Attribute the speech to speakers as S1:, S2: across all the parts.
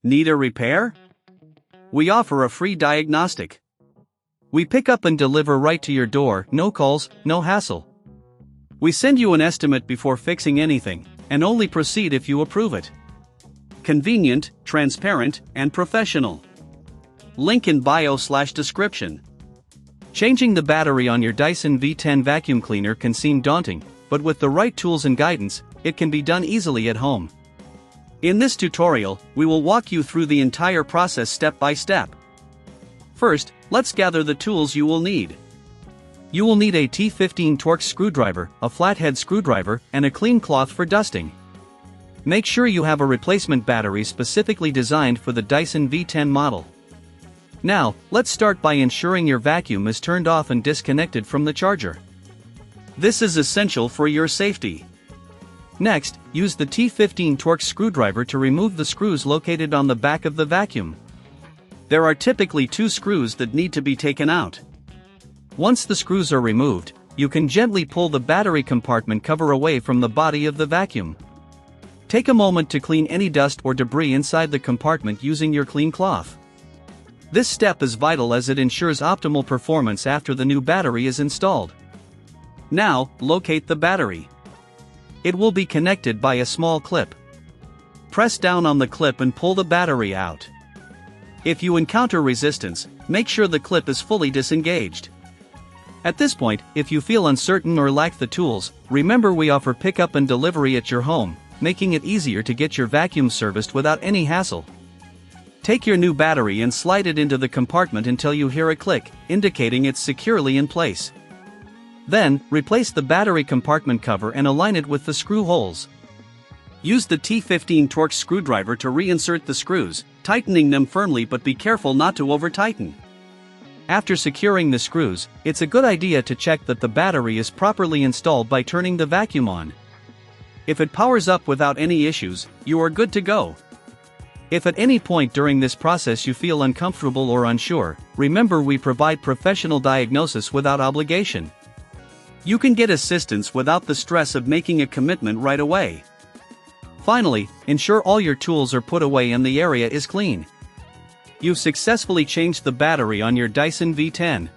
S1: Need a repair? We offer a free diagnostic. We pick up and deliver right to your door, no calls, no hassle. We send you an estimate before fixing anything, and only proceed if you approve it. Convenient, transparent, and professional. Link in bio/description. Changing the battery on your Dyson V10 vacuum cleaner can seem daunting, but with the right tools and guidance, it can be done easily at home. In this tutorial, we will walk you through the entire process step by step. First, let's gather the tools you will need. You will need a T15 Torx screwdriver, a flathead screwdriver, and a clean cloth for dusting. Make sure you have a replacement battery specifically designed for the Dyson V10 model. Now, let's start by ensuring your vacuum is turned off and disconnected from the charger. This is essential for your safety. Next, use the T15 Torx screwdriver to remove the screws located on the back of the vacuum. There are typically 2 screws that need to be taken out. Once the screws are removed, you can gently pull the battery compartment cover away from the body of the vacuum. Take a moment to clean any dust or debris inside the compartment using your clean cloth. This step is vital as it ensures optimal performance after the new battery is installed. Now, locate the battery. It will be connected by a small clip. Press down on the clip and pull the battery out. If you encounter resistance, make sure the clip is fully disengaged. At this point, if you feel uncertain or lack the tools, remember we offer pickup and delivery at your home, making it easier to get your vacuum serviced without any hassle. Take your new battery and slide it into the compartment until you hear a click, indicating it's securely in place. Then, replace the battery compartment cover and align it with the screw holes. Use the T15 Torx screwdriver to reinsert the screws, tightening them firmly but be careful not to over-tighten. After securing the screws, it's a good idea to check that the battery is properly installed by turning the vacuum on. If it powers up without any issues, you are good to go. If at any point during this process you feel uncomfortable or unsure, remember we provide professional diagnosis without obligation. You can get assistance without the stress of making a commitment right away. Finally, ensure all your tools are put away and the area is clean. You've successfully changed the battery on your Dyson V10.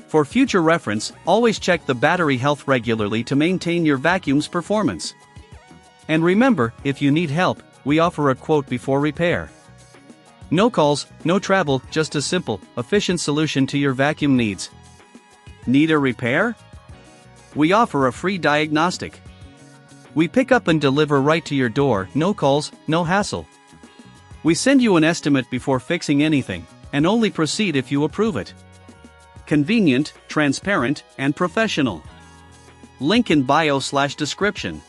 S1: For future reference, always check the battery health regularly to maintain your vacuum's performance. And remember, if you need help, we offer a quote before repair. No calls, no travel, just a simple, efficient solution to your vacuum needs. Need a repair? We offer a free diagnostic. We pick up and deliver right to your door, no calls, no hassle. We send you an estimate before fixing anything, and only proceed if you approve it. Convenient, transparent, and professional. Link in bio/description.